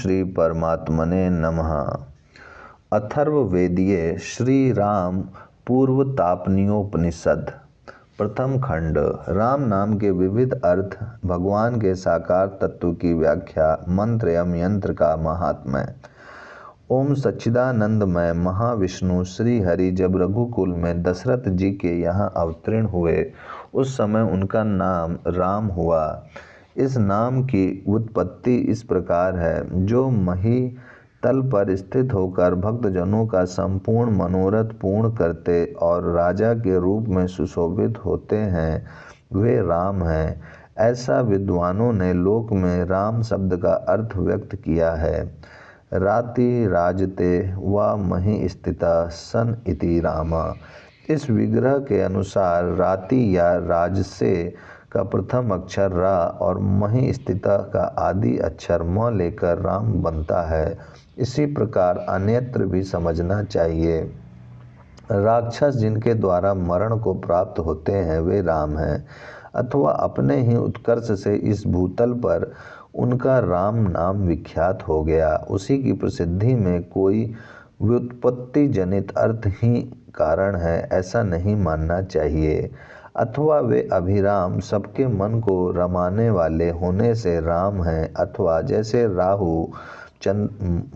श्री परमात्मने नमः। अथर्ववेदीय श्री राम पूर्व तापनीयोपनिषद प्रथम खंड। राम नाम के विविध अर्थ, भगवान के साकार तत्व की व्याख्या, मंत्र एवं यंत्र का महात्म्य। ओम सच्चिदानंदमय महाविष्णु श्री हरि जब रघुकुल में दशरथ जी के यहाँ अवतीर्ण हुए, उस समय उनका नाम राम हुआ। इस नाम की उत्पत्ति इस प्रकार है। जो मही तल पर स्थित होकर भक्तजनों का संपूर्ण मनोरथ पूर्ण करते और राजा के रूप में सुशोभित होते हैं, वे राम हैं। ऐसा विद्वानों ने लोक में राम शब्द का अर्थ व्यक्त किया है। राति राजते व मही स्थिता सन इति रामा। इस विग्रह के अनुसार राति या राजसे का प्रथम अक्षर रा और मही स्थिता का आदि अक्षर म लेकर राम बनता है। इसी प्रकार अन्यत्र भी समझना चाहिए। राक्षस जिनके द्वारा मरण को प्राप्त होते हैं, वे राम हैं, अथवा अपने ही उत्कर्ष से इस भूतल पर उनका राम नाम विख्यात हो गया। उसी की प्रसिद्धि में कोई व्युत्पत्ति जनित अर्थ ही कारण है, ऐसा नहीं मानना चाहिए। अथवा वे अभिराम सबके मन को रमाने वाले होने से राम हैं, अथवा जैसे राहु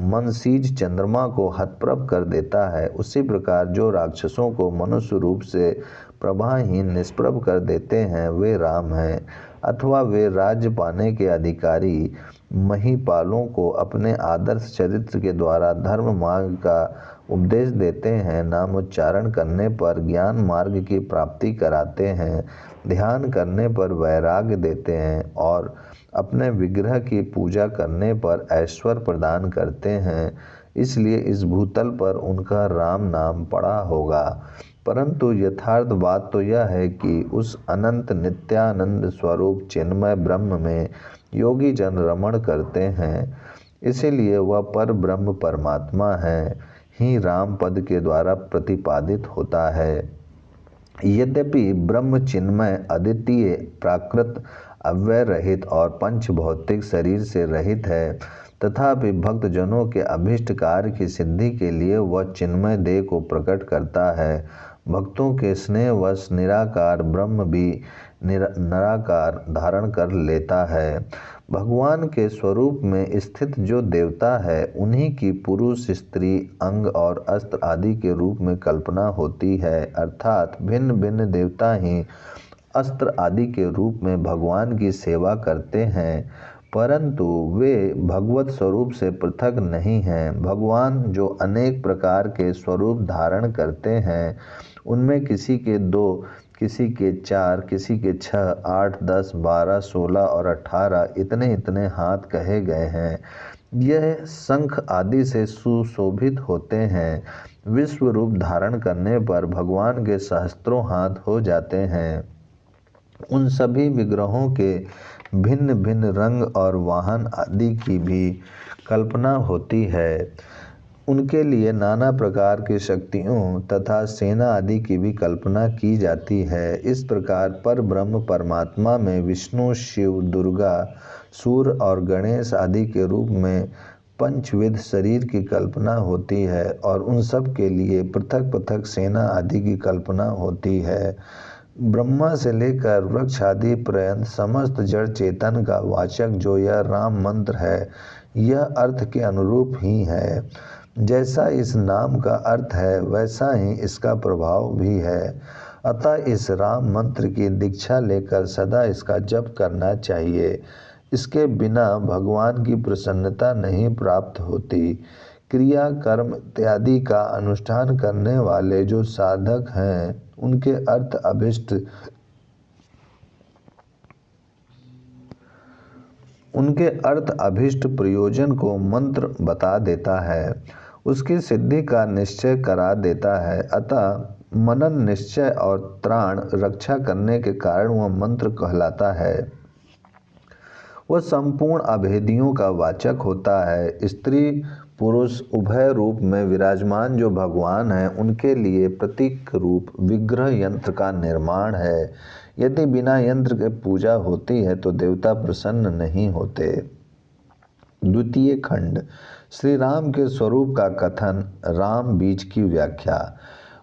मनसीज चंद्रमा को हतप्रभ कर देता है, उसी प्रकार जो राक्षसों को मनुष्य रूप से प्रभाहीन निष्प्रभ कर देते हैं, वे राम हैं। अथवा वे राज्य पाने के अधिकारी महीपालों को अपने आदर्श चरित्र के द्वारा धर्म मार्ग का उपदेश देते हैं, नामोच्चारण करने पर ज्ञान मार्ग की प्राप्ति कराते हैं, ध्यान करने पर वैराग्य देते हैं और अपने विग्रह की पूजा करने पर ऐश्वर्य प्रदान करते हैं। इसलिए इस भूतल पर उनका राम नाम पड़ा होगा। परंतु यथार्थ बात तो यह है कि उस अनंत नित्यानंद स्वरूप चिन्मय ब्रह्म में योगी जन रमण करते हैं। इसीलिए वह पर ब्रह्म परमात्मा है ही राम पद के द्वारा प्रतिपादित होता है। यद्यपि ब्रह्म चिन्मय, अद्वितीय, प्राकृत, अव्यय रहित और पंच भौतिक शरीर से रहित है, तथापि भक्तजनों के अभिष्ट कार्य की सिद्धि के लिए वह चिन्मय देह को प्रकट करता है। भक्तों के स्नेहवश निराकार ब्रह्म भी निराकार धारण कर लेता है। भगवान के स्वरूप में स्थित जो देवता है, उन्हीं की पुरुष, स्त्री, अंग और अस्त्र आदि के रूप में कल्पना होती है। अर्थात भिन्न भिन्न देवता ही अस्त्र आदि के रूप में भगवान की सेवा करते हैं, परंतु वे भगवत स्वरूप से पृथक नहीं हैं। भगवान जो अनेक प्रकार के स्वरूप धारण करते हैं, उनमें किसी के 2, किसी के 4, किसी के 6, 8, 10, 12, 16 और 18 इतने इतने हाथ कहे गए हैं। यह शंख आदि से सुशोभित होते हैं। विश्व रूप धारण करने पर भगवान के सहस्त्रों हाथ हो जाते हैं। उन सभी विग्रहों के भिन्न भिन्न रंग और वाहन आदि की भी कल्पना होती है। उनके लिए नाना प्रकार की शक्तियों तथा सेना आदि की भी कल्पना की जाती है। इस प्रकार पर ब्रह्म परमात्मा में विष्णु, शिव, दुर्गा, सूर्य और गणेश आदि के रूप में पंचविध शरीर की कल्पना होती है और उन सब के लिए पृथक पृथक सेना आदि की कल्पना होती है। ब्रह्मा से लेकर वृक्ष आदि पर्यंत समस्त जड़ चेतन का वाचक जो यह राम मंत्र है, यह अर्थ के अनुरूप ही है। जैसा इस नाम का अर्थ है, वैसा ही इसका प्रभाव भी है। अतः इस राम मंत्र की दीक्षा लेकर सदा इसका जप करना चाहिए। इसके बिना भगवान की प्रसन्नता नहीं प्राप्त होती। क्रिया, कर्म इत्यादि का अनुष्ठान करने वाले जो साधक हैं, उनके अर्थ अभिष्ट प्रयोजन को मंत्र बता देता है, उसकी सिद्धि का निश्चय करा देता है। अतः मनन, निश्चय और त्राण रक्षा करने के कारण वह मंत्र कहलाता है। वह संपूर्ण अभेदियों का वाचक होता है। स्त्री पुरुष उभय रूप में विराजमान जो भगवान हैं, उनके लिए प्रतीक रूप विग्रह यंत्र का निर्माण है। यदि बिना यंत्र के पूजा होती है तो देवता प्रसन्न नहीं होते। द्वितीय खंड श्री राम के स्वरूप का कथन। राम बीज की व्याख्या।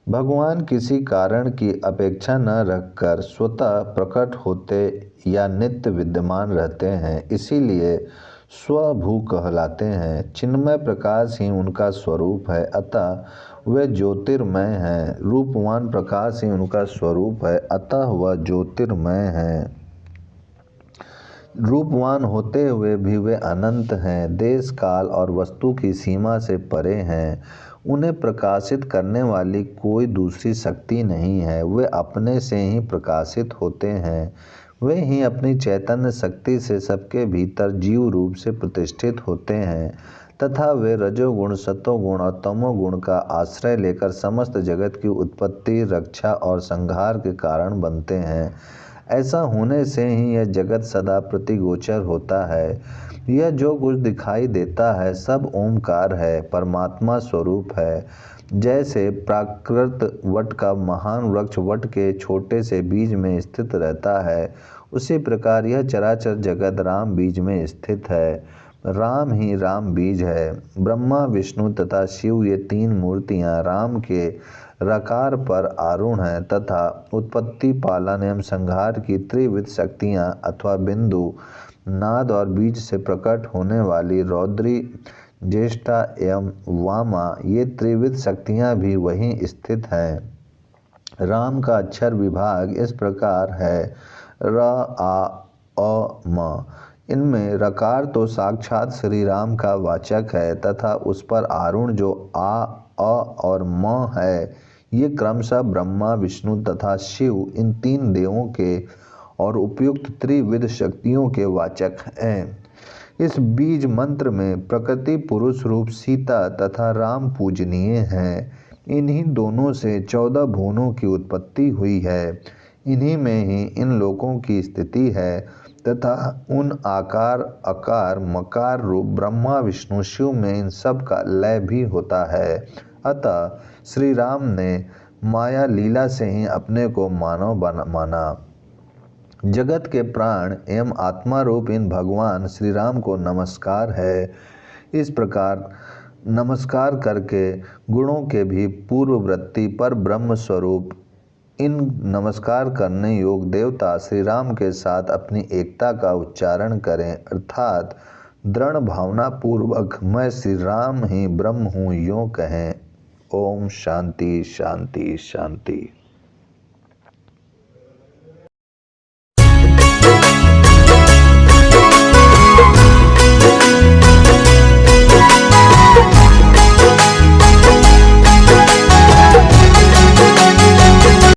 भगवान किसी कारण की अपेक्षा न रखकर स्वतः प्रकट होते या नित्य विद्यमान रहते हैं, इसीलिए स्वभू कहलाते हैं। चिन्मय प्रकाश ही उनका स्वरूप है, अतः वे ज्योतिर्मय हैं। रूपवान प्रकाश ही उनका स्वरूप है, अतः वह ज्योतिर्मय हैं। रूपवान होते हुए भी वे अनंत हैं, देश काल और वस्तु की सीमा से परे हैं। उन्हें प्रकाशित करने वाली कोई दूसरी शक्ति नहीं है, वे अपने से ही प्रकाशित होते हैं। वे ही अपनी चैतन्य शक्ति से सबके भीतर जीव रूप से प्रतिष्ठित होते हैं तथा वे रजोगुण, सतोगुण और तमोगुण का आश्रय लेकर समस्त जगत की उत्पत्ति, रक्षा और संहार के कारण बनते हैं। ऐसा होने से ही यह जगत सदा प्रतिगोचर होता है। यह जो कुछ दिखाई देता है सब ओमकार है, परमात्मा स्वरूप है। जैसे प्राकृत वट का महान वृक्ष वट के छोटे से बीज में स्थित रहता है, उसी प्रकार यह चराचर जगत राम बीज में स्थित है। राम ही राम बीज है। ब्रह्मा, विष्णु तथा शिव ये तीन मूर्तियां राम के रकार पर आरूढ़ हैं तथा उत्पत्ति, पालन एवं संहार की त्रिविध शक्तियां अथवा बिंदु, नाद और बीज से प्रकट होने वाली रौद्री, ज्येष्ठा एवं वामा ये त्रिविध शक्तियां भी वहीं स्थित हैं। राम का अक्षर विभाग इस प्रकार है: र, आ, अ, म। इनमें रकार तो साक्षात श्री राम का वाचक है तथा उस पर आरूढ़ जो आ, अ और म है, ये क्रमशः ब्रह्मा, विष्णु तथा शिव इन तीन देवों के और उपयुक्त त्रिविध शक्तियों के वाचक हैं। इस बीज मंत्र में प्रकृति पुरुष रूप सीता तथा राम पूजनीय हैं। इन्हीं दोनों से 14 भुवनों की उत्पत्ति हुई है। इन्हीं में ही इन लोकों की स्थिति है तथा उन आकार, अकार, मकार रूप ब्रह्मा, विष्णु, शिव में इन सब का लय भी होता है। अतः श्री राम ने माया लीला से ही अपने को मानव माना। जगत के प्राण एवं आत्मा रूप इन भगवान श्री राम को नमस्कार है। इस प्रकार नमस्कार करके गुणों के भी पूर्ववृत्ति पर ब्रह्म स्वरूप इन नमस्कार करने योग देवता श्री राम के साथ अपनी एकता का उच्चारण करें, अर्थात दृढ़ भावना पूर्वक मैं श्री राम ही ब्रह्म हूँ यों कहें। ओम शांति शांति शांति।